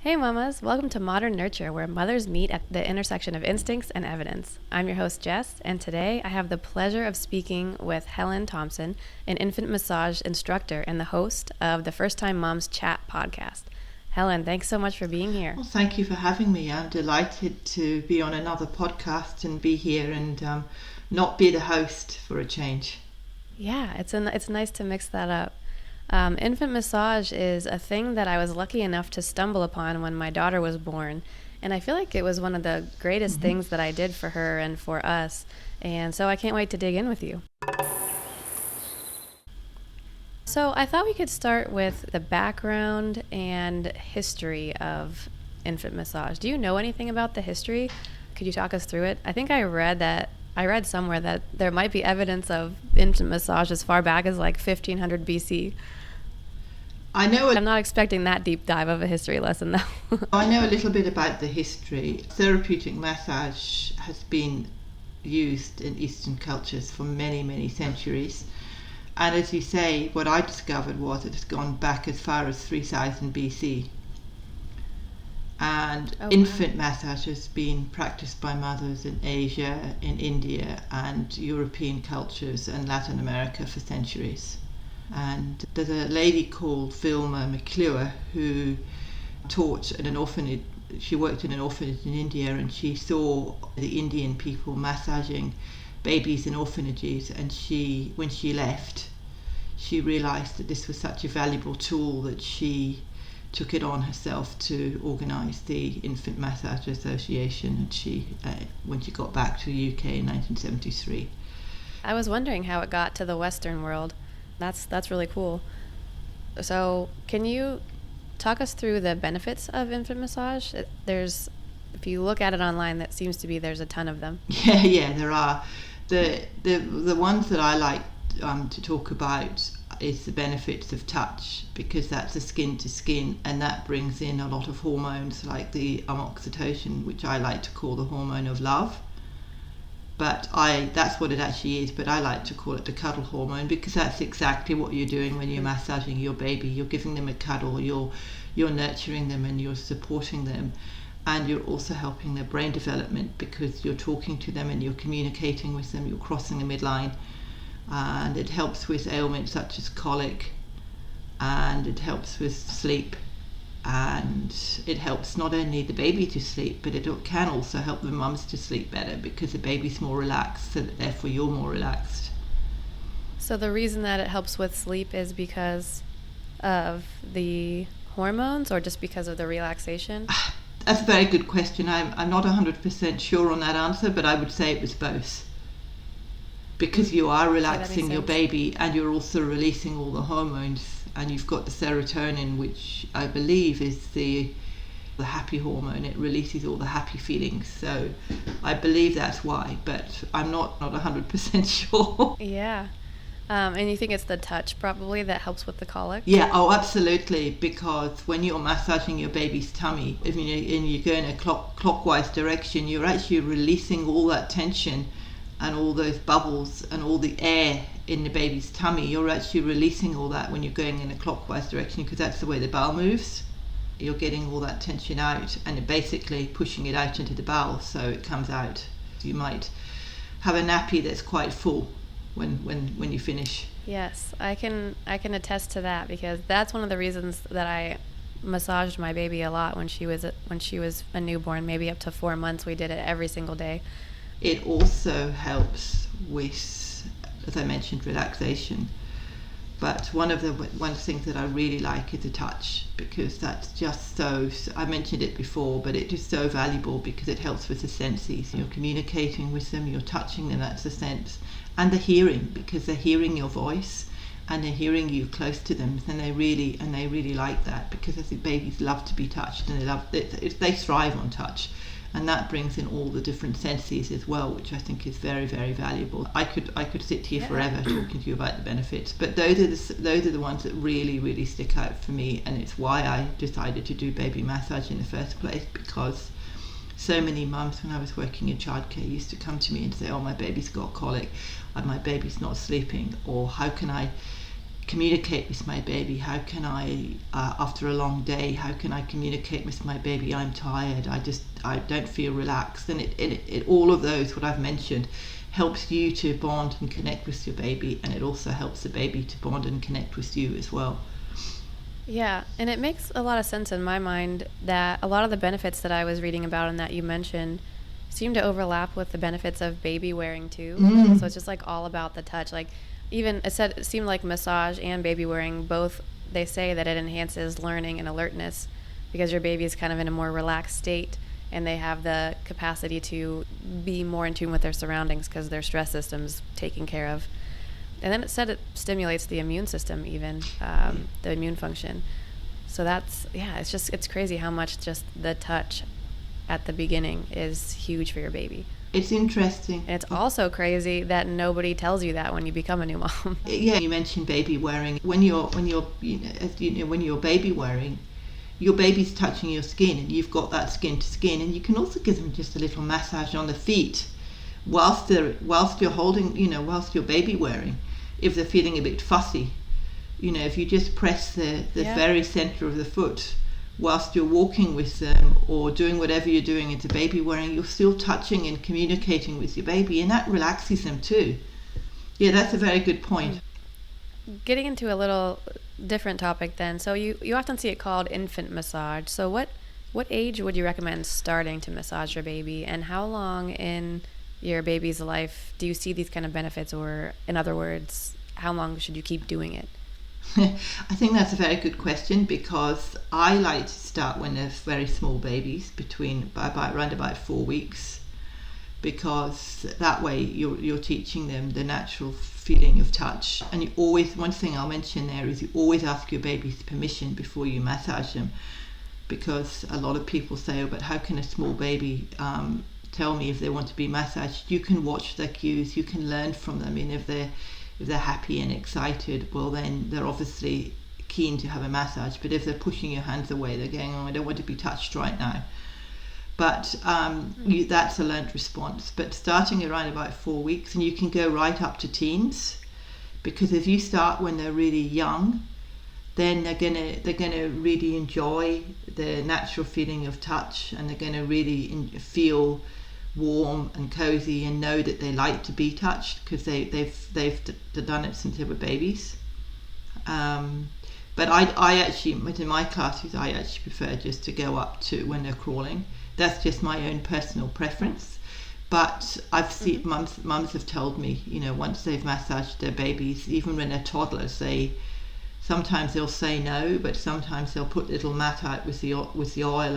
Hey mamas, welcome to Modern Nurture, where mothers meet at the intersection of instincts and evidence. I'm your host Jess, and today I have the pleasure of speaking with Helen Thompson, an infant massage instructor and the host of the First Time Moms Chat podcast. Helen, thanks so much for being here. Well, thank you for having me. I'm delighted to be on another podcast and be here and not be the host for a change. Yeah, it's nice to mix that up. Infant massage is a thing that I was lucky enough to stumble upon when my daughter was born. And I feel like it was one of the greatest things that I did for her and for us. And so I can't wait to dig in with you. So I thought we could start with the background and history of infant massage. Do you know anything about the history? Could you talk us through it? I think I read somewhere that there might be evidence of infant massage as far back as like 1500 BC. I'm not expecting that deep dive of a history lesson though. I know a little bit about the history. Therapeutic massage has been used in Eastern cultures for many, many centuries. And as you say, what I discovered was it has gone back as far as 3000 BC. And infant massage has been practiced by mothers in Asia, in India, and European cultures and Latin America for centuries. And there's a lady called Vilma McClure who taught at an orphanage. She worked in an orphanage in India, and she saw the Indian people massaging babies in orphanages, and when she left, she realized that this was such a valuable tool that she took it on herself to organise the Infant Massage Association, and when she got back to the UK in 1973. I was wondering how it got to the Western world. That's really cool. So can you talk us through the benefits of infant massage? If you look at it online, that seems to be there's a ton of them. Yeah, there are. The ones that I like to talk about is the benefits of touch, because that's a skin to skin, and that brings in a lot of hormones like the oxytocin, which I like to call the hormone of love. But that's what it actually is, but I like to call it the cuddle hormone, because that's exactly what you're doing when you're massaging your baby. You're giving them a cuddle, you're nurturing them, and you're supporting them, and you're also helping their brain development, because you're talking to them and you're communicating with them, you're crossing the midline. And it helps with ailments such as colic, and it helps with sleep, and it helps not only the baby to sleep, but it can also help the mums to sleep better, because the baby's more relaxed, so that therefore you're more relaxed. So the reason that it helps with sleep is because of the hormones, or just because of the relaxation? That's a very good question. I'm not 100% sure on that answer, but I would say it was both. Because you are relaxing your baby, and you're also releasing all the hormones, and you've got the serotonin, which I believe is the happy hormone. It releases all the happy feelings. So I believe that's why, but I'm not 100% sure. Yeah. And you think it's the touch probably that helps with the colic? Yeah, absolutely, because when you're massaging your baby's tummy, and you go in a clockwise direction, you're actually releasing all that tension and all those bubbles and all the air in the baby's tummy. You're actually releasing all that when you're going in a clockwise direction, because that's the way the bowel moves. You're getting all that tension out and basically pushing it out into the bowel, so it comes out. You might have a nappy that's quite full when you finish. Yes, I can attest to that, because that's one of the reasons that I massaged my baby a lot when she was a newborn, maybe up to 4 months. We did it every single day. It also helps with, as I mentioned, relaxation. But one of the things that I really like is the touch, because that's just I mentioned it before, but it is so valuable, because it helps with the senses. You're communicating with them, you're touching them, that's the sense. And the hearing, because they're hearing your voice and they're hearing you close to them, and they really like that, because I think babies love to be touched, and they thrive on touch. And that brings in all the different senses as well, which I think is very, very valuable. I could sit here forever talking to you about the benefits, but those are the ones that really, really stick out for me, and it's why I decided to do baby massage in the first place, because so many mums, when I was working in childcare, used to come to me and say, "Oh, my baby's got colic, and my baby's not sleeping," or "How can I communicate with my baby? How can I, after a long day, how can I communicate with my baby? I'm tired. I don't feel relaxed. And it all of those, what I've mentioned, helps you to bond and connect with your baby, and it also helps the baby to bond and connect with you as well. Yeah, and it makes a lot of sense in my mind that a lot of the benefits that I was reading about and that you mentioned seem to overlap with the benefits of baby wearing too. So it's just like all about the touch. Like even it seemed like massage and baby wearing both, they say that it enhances learning and alertness because your baby is kind of in a more relaxed state and they have the capacity to be more in tune with their surroundings because their stress system's taken care of. And then it said it stimulates the immune system, even the immune function. So it's crazy how much just the touch at the beginning is huge for your baby. It's interesting. And it's also crazy that nobody tells you that when you become a new mom. Yeah, you mentioned baby wearing. When you're baby wearing, your baby's touching your skin, and you've got that skin to skin, and you can also give them just a little massage on the feet whilst you're holding, whilst you're baby wearing. If they're feeling a bit fussy, if you just press the very center of the foot whilst you're walking with them or doing whatever you're doing into baby wearing, you're still touching and communicating with your baby, and that relaxes them too. Yeah, that's a very good point. Getting into a little different topic then. So you often see it called infant massage. So what age would you recommend starting to massage your baby, and how long in your baby's life do you see these kind of benefits, or in other words, how long should you keep doing it? I think that's a very good question, because I like to start when they're very small babies, around about 4 weeks, because that way you're teaching them the natural feeling of touch. And one thing I'll mention there is you always ask your baby's permission before you massage them, because a lot of people say, oh, but how can a small baby tell me if they want to be massaged? You can watch their cues, you can learn from them, and if they're happy and excited, well then they're obviously keen to have a massage. But if they're pushing your hands away, they're going, oh, I don't want to be touched right now. But that's a learnt response. But starting around about 4 weeks, and you can go right up to teens, because if you start when they're really young, then they're gonna really enjoy the natural feeling of touch, and they're gonna really feel warm and cozy and know that they like to be touched, because they've done it since they were babies. But I actually, in my classes, I actually prefer just to go up to when they're crawling. That's just my own personal preference. But I've seen mums have told me, once they've massaged their babies, even when they're toddlers, sometimes they'll say no, but sometimes they'll put a little mat out with the oil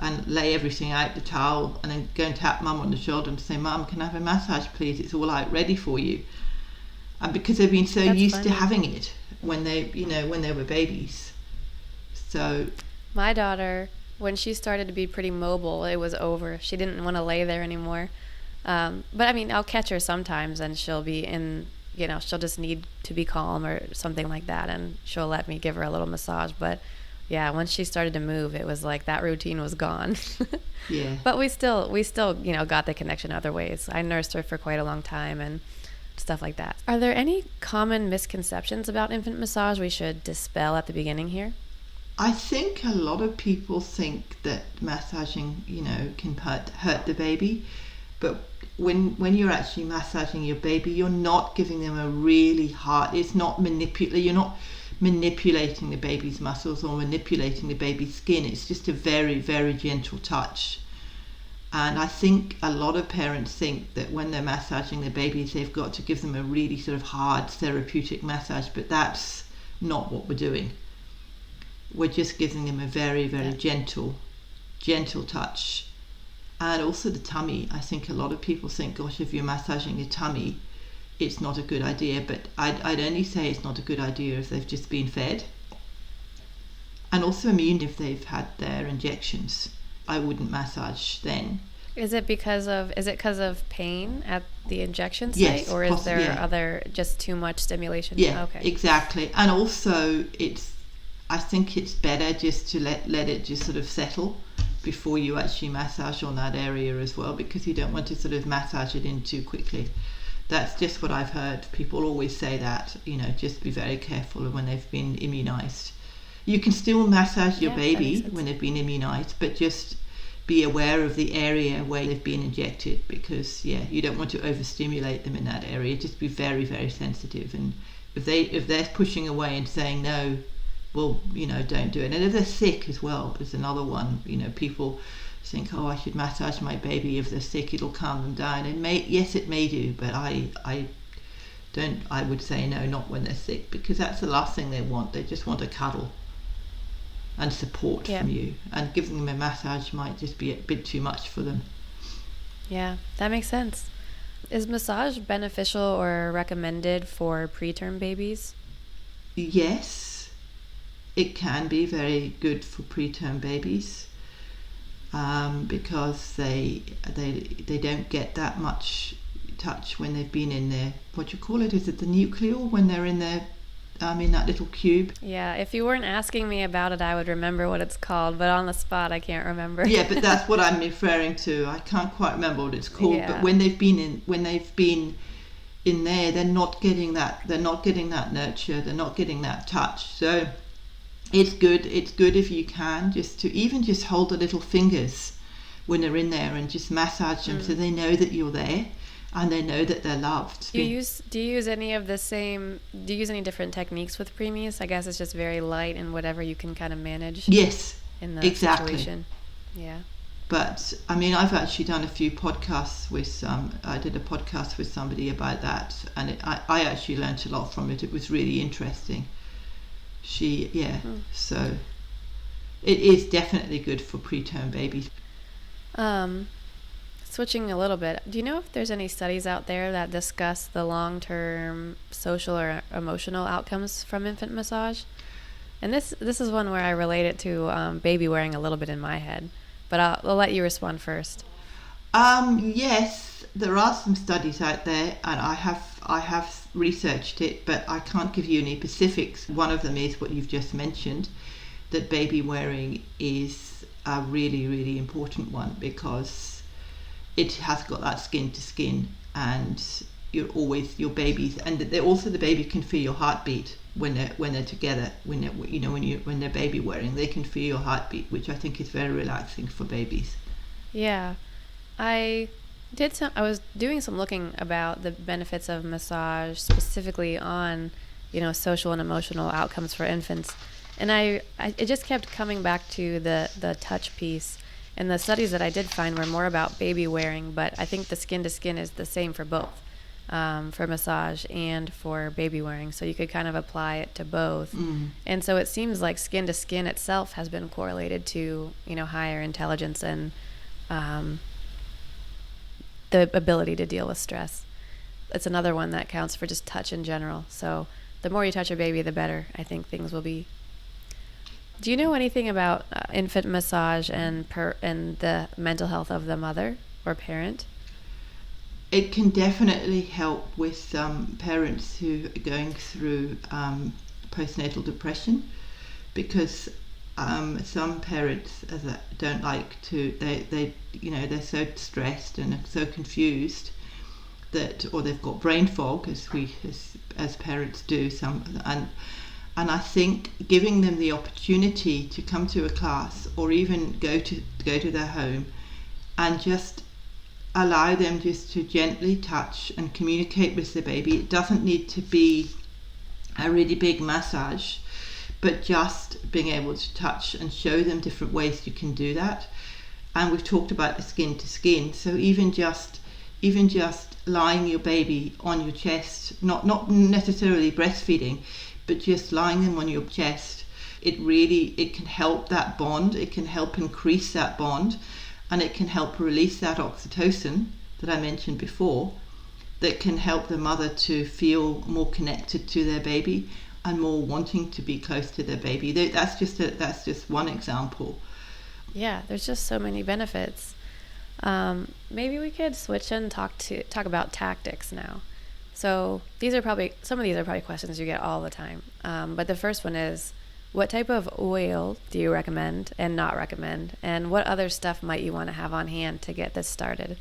and lay everything out, the towel, and then go and tap mum on the shoulder and say, Mum, can I have a massage please? It's all out ready for you. And because they've been so used to having it when they were babies. So my daughter, when she started to be pretty mobile, it was over. She didn't want to lay there anymore. But I mean, I'll catch her sometimes and she'll be she'll just need to be calm or something like that, and she'll let me give her a little massage. But yeah, once she started to move, it was like that routine was gone. Yeah. But we still got the connection other ways. I nursed her for quite a long time and stuff like that. Are there any common misconceptions about infant massage we should dispel at the beginning here? I think a lot of people think that massaging, can hurt the baby. But when you're actually massaging your baby, you're not giving them a really hard, you're not manipulating the baby's muscles or manipulating the baby's skin. It's just a very, very gentle touch. And I think a lot of parents think that when they're massaging their babies, they've got to give them a really sort of hard therapeutic massage, but that's not what we're doing. We're just giving them a very, very gentle touch. And also the tummy. I think a lot of people think, gosh, if you're massaging the tummy, it's not a good idea. But I'd only say it's not a good idea if they've just been fed. And also immune if they've had their injections. I wouldn't massage then. Is it because of pain at the injection site? Yes, or is there other, just too much stimulation? Yeah, okay. Exactly. And also I think it's better just to let it just sort of settle before you actually massage on that area as well, because you don't want to sort of massage it in too quickly. That's just what I've heard. People always say that, just be very careful when they've been immunized. You can still massage your baby when they've been immunized, but just be aware of the area where they've been injected, because you don't want to overstimulate them in that area. Just be very, very sensitive. And if they're pushing away and saying no, well, don't do it. And if they're sick as well, is another one. People think, I should massage my baby. If they're sick, it'll calm them down. And it may do, but I would say no, not when they're sick, because that's the last thing they want. They just want a cuddle and support from you, and giving them a massage might just be a bit too much for them. Yeah, that makes sense. Is massage beneficial or recommended for preterm babies? Yes, it can be very good for preterm babies, because they don't get that much touch when they've been in their, what do you call it? Is it the nucleal, when they're in their in that little cube? Yeah, if you weren't asking me about it, I would remember what it's called, but on the spot, I can't remember. Yeah, but that's what I'm referring to. I can't quite remember what it's called. But when they've been in there, they're not getting that. They're not getting that nurture. They're not getting that touch. So it's good. It's good if you can just hold the little fingers when they're in there and just massage them, so they know that you're there. And they know that they're loved. Do you use any different techniques with preemies? I guess it's just very light and whatever you can kind of manage. Yes, in the exactly. situation. Yeah. But I've actually done a few podcasts with I did a podcast with somebody about that, and I actually learnt a lot from it. It was really interesting. So it is definitely good for preterm babies. Switching a little bit, do you know if there's any studies out there that discuss the long-term social or emotional outcomes from infant massage? And this is one where I relate it to Babywearing a little bit in my head, but I'll let you respond first. Yes, there are some studies out there, and I have researched it, but I can't give you any specifics. One of them is what you've just mentioned, that Babywearing is a really, really important one, because it has got that skin to skin, and you're always your babies, and the baby can feel your heartbeat when they're together. When they're baby wearing, they can feel your heartbeat, which I think is very relaxing for babies. Yeah, I was doing some looking about the benefits of massage specifically on social and emotional outcomes for infants, and it just kept coming back to the touch piece. And the studies that I did find were more about baby wearing, but I think the skin to skin is the same for both, for massage and for baby wearing. So you could kind of apply it to both. And so it seems like skin to skin itself has been correlated to, higher intelligence and the ability to deal with stress. It's another one that counts for just touch in general. So the more you touch your baby, the better I think things will be. Do you know anything about infant massage and the mental health of the mother or parent? It can definitely help with parents who are going through postnatal depression, because some parents don't like to. They're so stressed and so confused or they've got brain fog, as parents do. And I think giving them the opportunity to come to a class, or even go to their home, and just allow them just to gently touch and communicate with the baby. It doesn't need to be a really big massage, but just being able to touch and show them different ways you can do that. And we've talked about the skin to skin, so even just lying your baby on your chest, not necessarily breastfeeding, but just lying them on your chest, it can help that bond. It can help increase that bond, and it can help release that oxytocin that I mentioned before, that can help the mother to feel more connected to their baby and more wanting to be close to their baby. That's just one example. Yeah, there's just so many benefits. Maybe we could switch and talk about tactics now. So some of these are probably questions you get all the time. But the first one is, what type of oil do you recommend and not recommend? And what other stuff might you want to have on hand to get this started?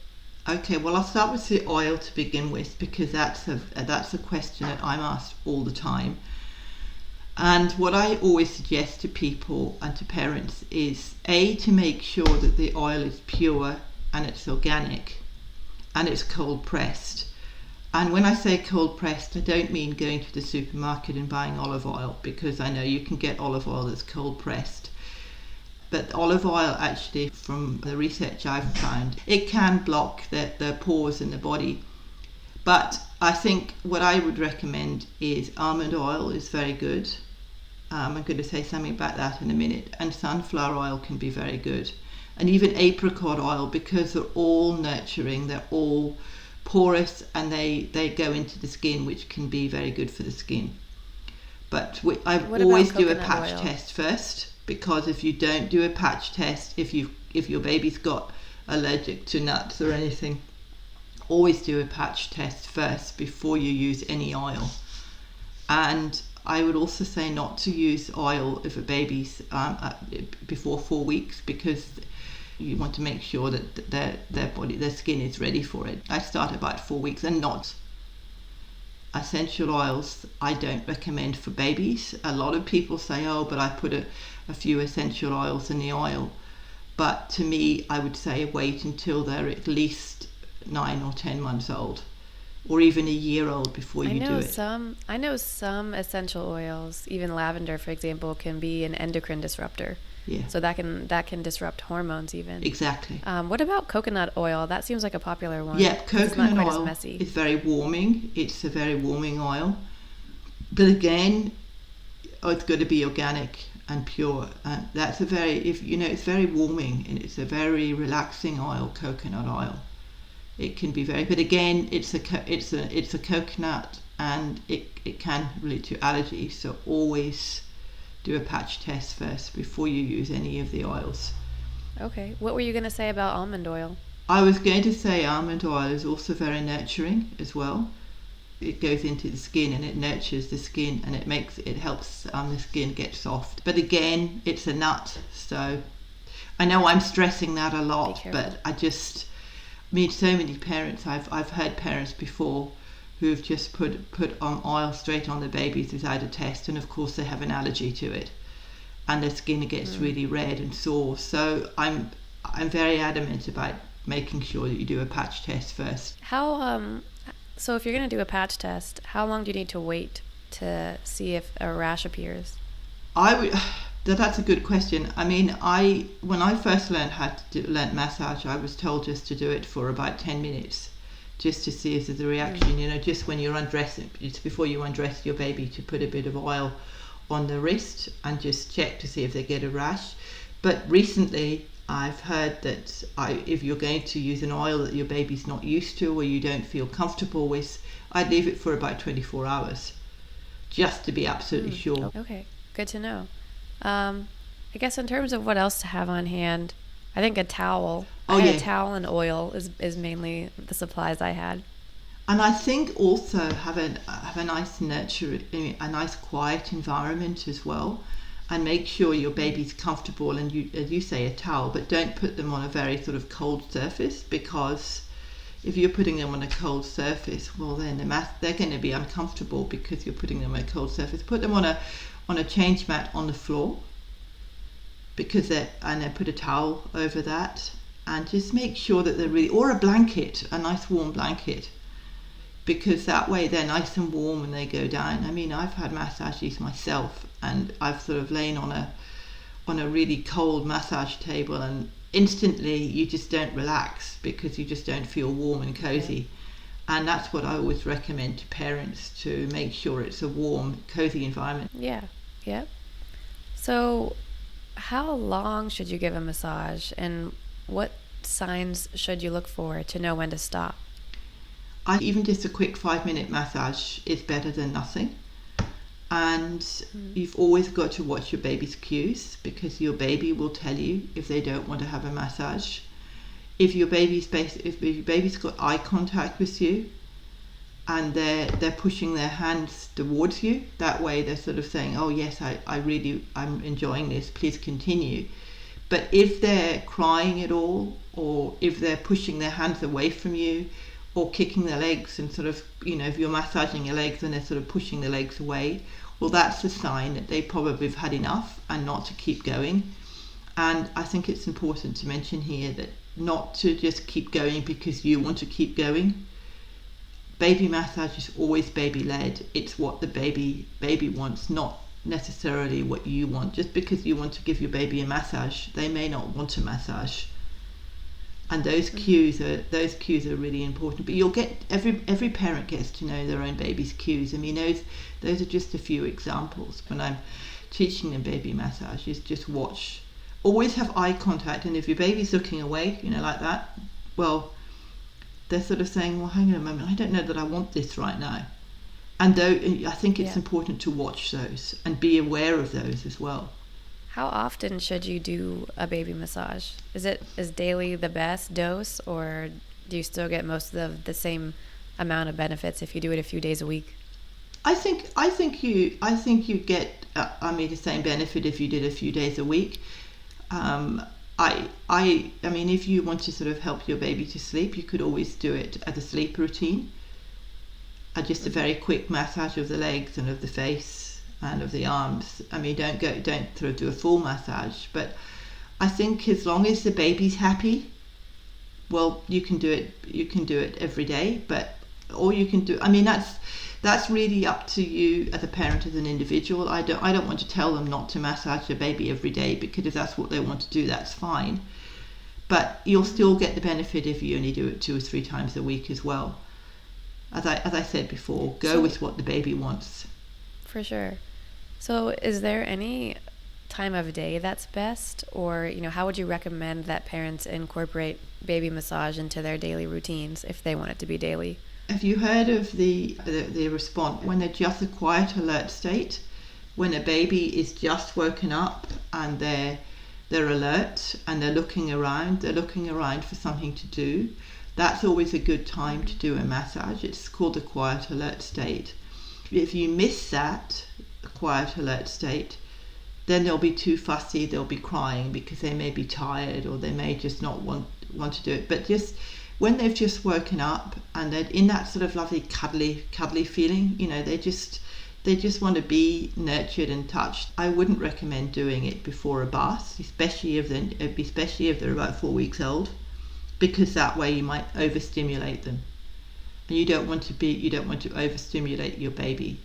Okay, well, I'll start with the oil to begin with, because that's a question that I'm asked all the time. And what I always suggest to people and to parents is to make sure that the oil is pure and it's organic and it's cold pressed. And when I say cold pressed, I don't mean going to the supermarket and buying olive oil, because I know you can get olive oil that's cold pressed. But olive oil, actually, from the research I've found, it can block the pores in the body. But I think what I would recommend is almond oil is very good. I'm going to say something about that in a minute. And sunflower oil can be very good. And even apricot oil, because they're all nurturing, they're all porous, and they go into the skin, which can be very good for the skin. But I always do a patch test first, because if you don't do a patch test, if your baby's got allergic to nuts or anything, always do a patch test first before you use any oil. And I would also say not to use oil if a baby's before 4 weeks, because you want to make sure that their skin is ready for it. I start about 4 weeks, and not essential oils I don't recommend for babies. A lot of people say, oh, but I put a few essential oils in the oil. But to me, I would say wait until they're at least 9 or 10 months old, or even a year old, before you do it. I know some essential oils, even lavender, for example, can be an endocrine disruptor. Yeah. So that can disrupt hormones even. Exactly. What about coconut oil? That seems like a popular one. Yeah, coconut oil is very warming. It's a very warming oil. But again, it's got to be organic and pure. That's it's very warming, and it's a very relaxing oil, coconut oil. It can be very, but again, it's a coconut, and it can relate to allergies. So always do a patch test first before you use any of the oils. Okay. What were you going to say about almond oil? I was going to say almond oil is also very nurturing as well. It goes into the skin and it nurtures the skin, and it helps the skin get soft. But again, it's a nut, so I know I'm stressing that a lot, but I mean, so many parents, I've heard parents before who've just put on oil straight on the babies without a test, and of course they have an allergy to it, and their skin gets really red and sore. So I'm very adamant about making sure that you do a patch test first. So if you're going to do a patch test, how long do you need to wait to see if a rash appears? That's a good question. I mean, when I first learned massage, I was told just to do it for about 10 minutes, just to see if there's a reaction. Just when you're undressing, just before you undress your baby, to put a bit of oil on the wrist and just check to see if they get a rash. But recently, I've heard that if you're going to use an oil that your baby's not used to or you don't feel comfortable with, I'd leave it for about 24 hours, just to be absolutely sure. Okay, good to know. I guess in terms of what else to have on hand, I think a towel. A towel and oil is mainly the supplies I had. And I think also have a nice a nice quiet environment as well, and make sure your baby's comfortable. And as you say, a towel, but don't put them on a very sort of cold surface, because if you're putting them on a cold surface, well then they're going to be uncomfortable because you're putting them on a cold surface. Put them on a change mat on the floor, and then put a towel over that, and just make sure that or a blanket, a nice warm blanket, because that way they're nice and warm when they go down. I mean, I've had massages myself, and I've sort of lain on a really cold massage table, and instantly you just don't relax because you just don't feel warm and cozy. And that's what I always recommend to parents, to make sure it's a warm, cozy environment. Yeah. Yep. So how long should you give a massage, and what signs should you look for to know when to stop? Even just a quick 5-minute massage is better than nothing. And you've always got to watch your baby's cues, because your baby will tell you if they don't want to have a massage. If your baby's got eye contact with you and they're pushing their hands towards you, that way they're sort of saying, oh yes, I'm enjoying this, please continue. But if they're crying at all, or if they're pushing their hands away from you, or kicking their legs and sort of, if you're massaging your legs and they're sort of pushing their legs away, well, that's a sign that they probably have had enough and not to keep going. And I think it's important to mention here that not to just keep going because you want to keep going. Baby massage is always baby-led. It's what the baby wants, not necessarily what you want. Just because you want to give your baby a massage, they may not want a massage. And those cues are really important. But you'll get every parent gets to know their own baby's cues. I mean, those are just a few examples. When I'm teaching them baby massage, is just watch. Always have eye contact, and if your baby's looking away, like that, well, they're sort of saying, well, hang on a moment, I don't know that I want this right now. And though I think it's important to watch those and be aware of those as well. How often should you do a baby massage? Is daily the best dose, or do you still get most of the same amount of benefits if you do it a few days a week? I think you get the same benefit if you did a few days a week. I mean, if you want to sort of help your baby to sleep, you could always do it as a sleep routine. Just a very quick massage of the legs and of the face and of the arms. I mean, don't sort of do a full massage, but I think as long as the baby's happy, well, you can do it every day. But all you can do, I mean, that's really up to you as a parent, as an individual. I don't want to tell them not to massage their baby every day, because if that's what they want to do, that's fine. But you'll still get the benefit if you only do it 2 or 3 times a week as well. As I said before, go with what the baby wants. For sure. So is there any time of day that's best, or how would you recommend that parents incorporate baby massage into their daily routines if they want it to be daily? Have you heard of the response when they're just a quiet alert state, when a baby is just woken up and they're alert and they're looking around for something to do? That's always a good time to do a massage. It's called the quiet alert state. If you miss that quiet alert state, then they'll be too fussy, they'll be crying because they may be tired, or they may just not want to do it. But just when they've just woken up and they're in that sort of lovely cuddly feeling, they just want to be nurtured and touched. I wouldn't recommend doing it before a bath, especially if they're about 4 weeks old, because that way you might overstimulate them, and you don't want to overstimulate your baby.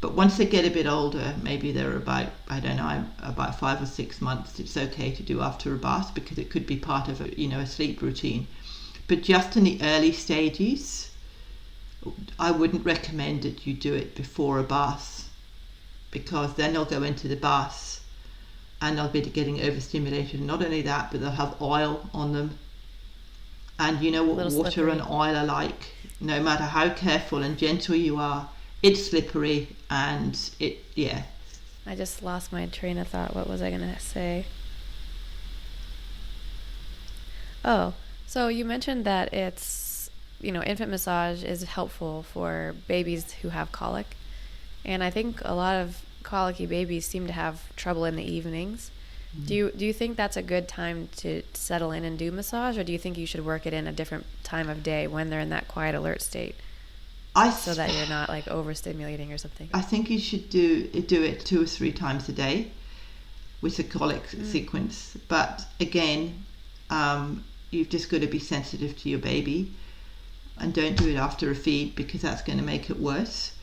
But once they get a bit older, maybe they're about 5 or 6 months, it's okay to do after a bath, because it could be part of a sleep routine. But just in the early stages, I wouldn't recommend that you do it before a bath, because then they'll go into the bath and they'll be getting overstimulated. And not only that, but they'll have oil on them. And you know what water slippery. and oil are like. No matter how careful and gentle you are, it's slippery, and I just lost my train of thought. What was I going to say? Oh, so you mentioned that it's, infant massage is helpful for babies who have colic. And I think a lot of colicky babies seem to have trouble in the evenings. Do you think that's a good time to settle in and do massage, or do you think you should work it in a different time of day when they're in that quiet alert state, so that you're not like overstimulating or something? I think you should do it 2 or 3 times a day with a colic sequence. But again, you've just got to be sensitive to your baby, and don't do it after a feed, because that's going to make it worse.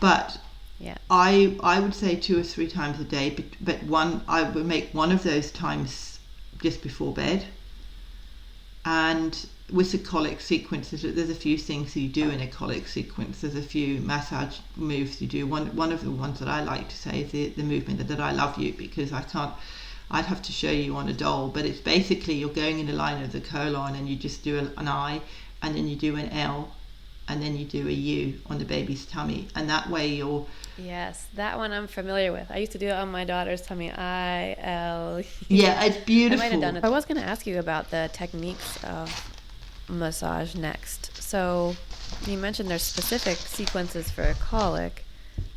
But yeah, I would say 2 or 3 times a day, but I would make one of those times just before bed. And with the colic sequence, there's a few things you do in a colic sequence. There's a few massage moves you do. One of the ones that I like to say is the movement that I love you, because I'd have to show you on a doll, but it's basically you're going in the line of the colon, and you just do an I, and then you do an L, and then you do a U on the baby's tummy, and that way you're... Yes, that one I'm familiar with. I used to do it on my daughter's tummy. I-L. Yeah, it's beautiful. I might have done it. I was going to ask you about the techniques of massage next. So you mentioned there's specific sequences for colic.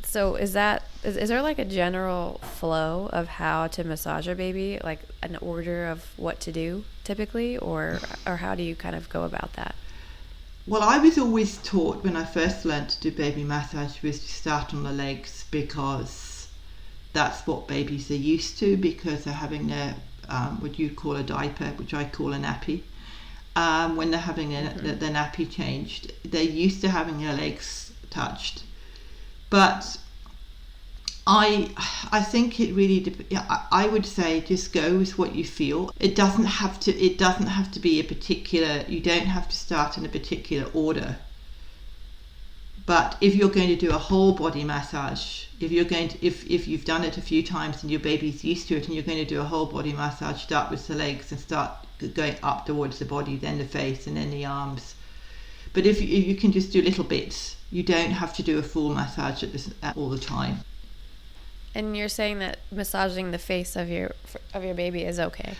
So is there like a general flow of how to massage your baby, like an order of what to do typically, or how do you kind of go about that? Well, I was always taught when I first learned to do baby massage was to start on the legs, because that's what babies are used to, because they're having their what you call a diaper, which I call a nappy. When they're having their nappy changed, they're used to having their legs touched. But I think it really I would say just go with what you feel. It doesn't have to be a particular, you don't have to start in a particular order. But if you're going to do a whole body massage, if you've done it a few times and your baby's used to it, and you're going to do a whole body massage, start with the legs and start going up towards the body, then the face, and then the arms. But if you can just do little bits, you don't have to do a full massage all the time. And you're saying that massaging the face of your baby is okay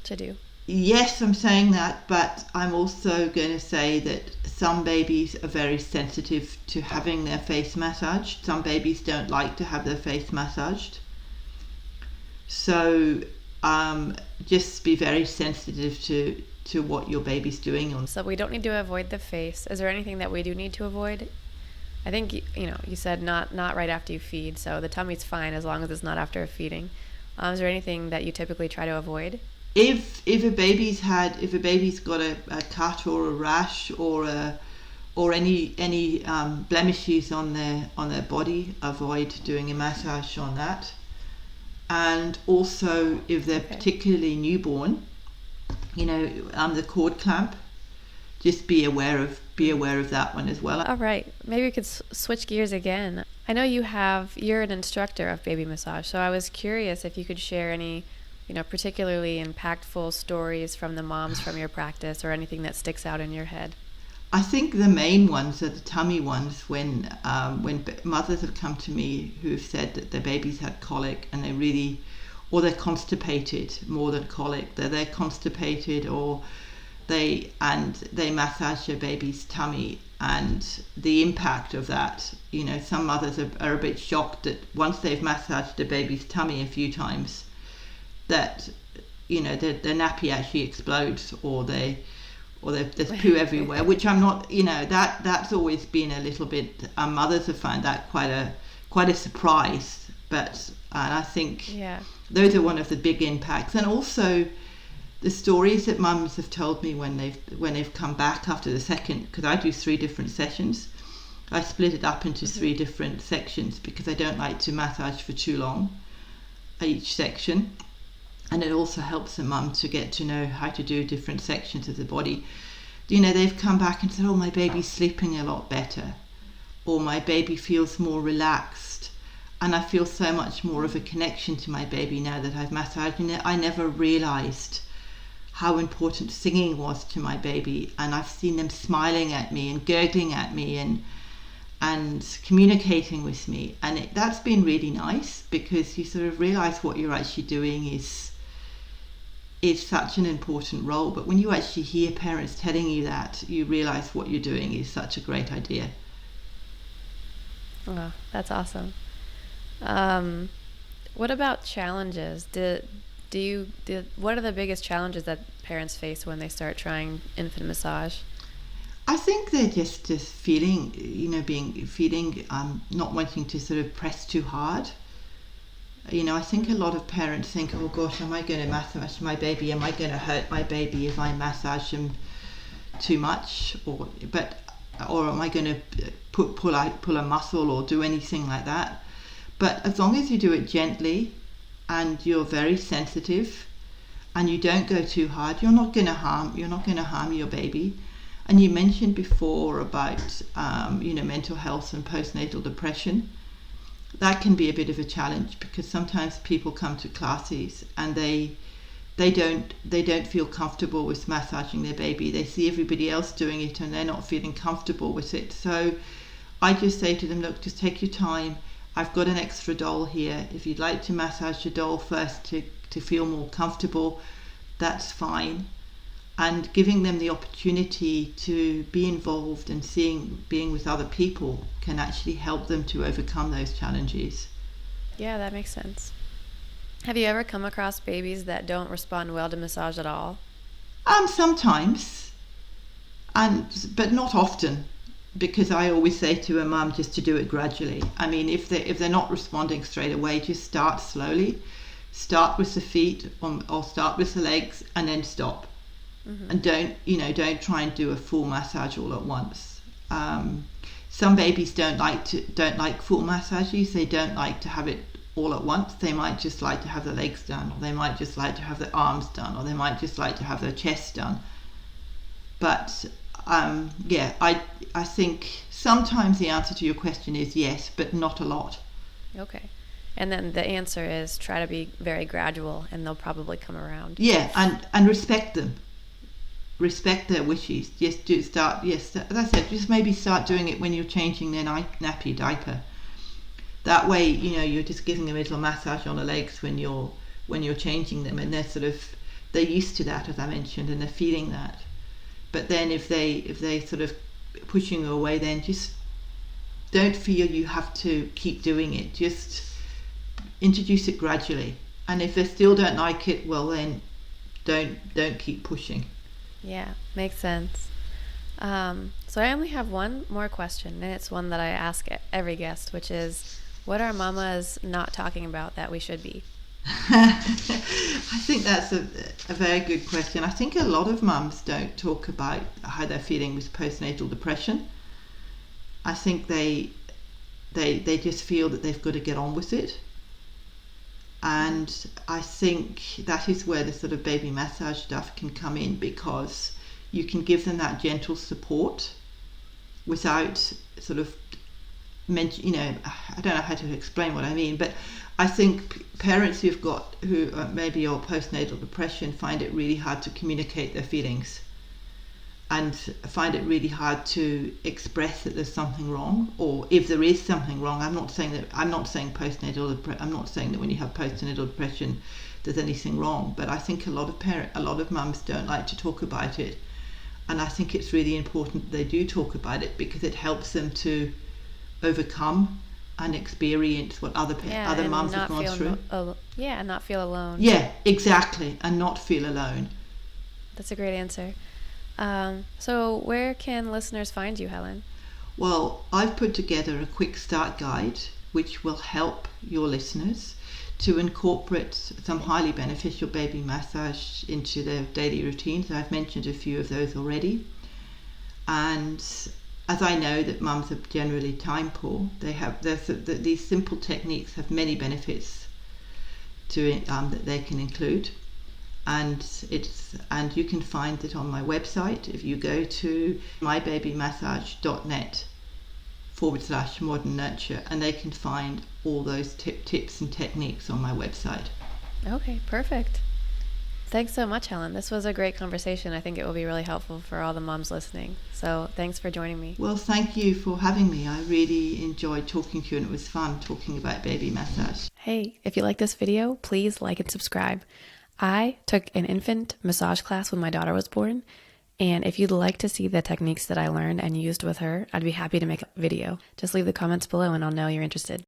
to do? Yes, I'm saying that, but I'm also going to say that some babies are very sensitive to having their face massaged. Some babies don't like to have their face massaged. So just be very sensitive to what your baby's doing. So we don't need to avoid the face. Is there anything that we do need to avoid? I think you said not right after you feed, so the tummy's fine as long as it's not after feeding. Is there anything that you typically try to avoid? If a baby's got a cut or a rash or any blemishes on their body, avoid doing a massage on that. And also if they're particularly newborn, the cord clamp, just be aware of that one as well. All right, maybe we could switch gears again. I know you're an instructor of baby massage, so I was curious if you could share any particularly impactful stories from the moms from your practice, or anything that sticks out in your head. I think the main ones are the tummy ones, when mothers have come to me who've said that their babies had colic, and they're constipated more than colic. They're constipated, or they massage their baby's tummy, and the impact of that. Some mothers are a bit shocked that once they've massaged their baby's tummy a few times, that their nappy actually explodes, or there's poo everywhere, which I'm not, that's always been a little bit, mothers have found that quite a surprise, but I think those are one of the big impacts. And also the stories that mums have told me when they've come back after the second, because I do 3 different sessions. I split it up into 3 different sections, because I don't like to massage for too long each section. And it also helps the mum to get to know how to do different sections of the body. They've come back and said, oh, my baby's sleeping a lot better, or my baby feels more relaxed, and I feel so much more of a connection to my baby now that I've massaged it. I never realised how important singing was to my baby, and I've seen them smiling at me and gurgling at me and communicating with me, and that's been really nice, because you sort of realise what you're actually doing is such an important role. But when you actually hear parents telling you that, you realise what you're doing is such a great idea. Oh, that's awesome. What about challenges? What are the biggest challenges that parents face when they start trying infant massage? I think they're just feeling, not wanting to sort of press too hard. I think a lot of parents think, oh gosh, am I going to massage my baby? Am I going to hurt my baby if I massage him too much? Or am I going to pull a muscle or do anything like that? But as long as you do it gently and you're very sensitive and you don't go too hard, you're not going to harm your baby. And you mentioned before about mental health and postnatal depression. That can be a bit of a challenge, because sometimes people come to classes and they don't feel comfortable with massaging their baby. They see everybody else doing it and they're not feeling comfortable with it. So I just say to them, look, just take your time. I've got an extra doll here. If you'd like to massage your doll first to feel more comfortable, that's fine. and giving them the opportunity to be involved and being with other people can actually help them to overcome those challenges. Yeah, that makes sense. Have you ever come across babies that don't respond well to massage at all? Sometimes, but not often, because I always say to a mum just to do it gradually. I mean, if they're not responding straight away, just start slowly. Start with the feet or start with the legs and then stop. Mm-hmm. And don't try and do a full massage all at once. Some babies don't like full massages. They don't like to have it all at once. They might just like to have the legs done, or they might just like to have the arms done, or they might just like to have their chest done. But I think sometimes the answer to your question is yes, but not a lot. Okay. And then the answer is try to be very gradual, and they'll probably come around. Yeah, and respect them. Respect their wishes. Just as I said, just maybe start doing it when you're changing their nappy diaper. That way, you're just giving them a little massage on the legs when you're changing them, and they're used to that, as I mentioned, and they're feeling that. But then if they sort of pushing you away, then just don't feel you have to keep doing it. Just introduce it gradually, and if they still don't like it, well then don't keep pushing. Yeah, makes sense. So I only have one more question, and it's one that I ask every guest, which is, what are mamas not talking about that we should be? I think that's a very good question. I think a lot of mums don't talk about how they're feeling with postnatal depression. I think they just feel that they've got to get on with it. And I think that is where the sort of baby massage stuff can come in, because you can give them that gentle support without sort of I don't know how to explain what I mean, but I think parents who maybe are postnatal depression find it really hard to communicate their feelings, and find it really hard to express that there's something wrong, or if there is something wrong. I'm not saying that when you have postnatal depression there's anything wrong, but I think a lot of mums don't like to talk about it, and I think it's really important that they do talk about it, because it helps them to overcome and experience what other mums have gone through. And not feel alone. Yeah, exactly, and not feel alone. That's a great answer. So where can listeners find you, Helen? Well, I've put together a quick start guide which will help your listeners to incorporate some highly beneficial baby massage into their daily routines. I've mentioned a few of those already. And as I know that mums are generally time poor, these simple techniques have many benefits to it, that they can include. And you can find it on my website if you go to mybabymassage.net/modern nurture, and they can find all those tips and techniques on my website. Okay, perfect. Thanks so much, Helen. This was a great conversation. I think it will be really helpful for all the moms listening. So thanks for joining me. Well, thank you for having me. I really enjoyed talking to you, and it was fun talking about baby massage. Hey, if you like this video, please like and subscribe. I took an infant massage class when my daughter was born, and if you'd like to see the techniques that I learned and used with her, I'd be happy to make a video. Just leave the comments below and I'll know you're interested.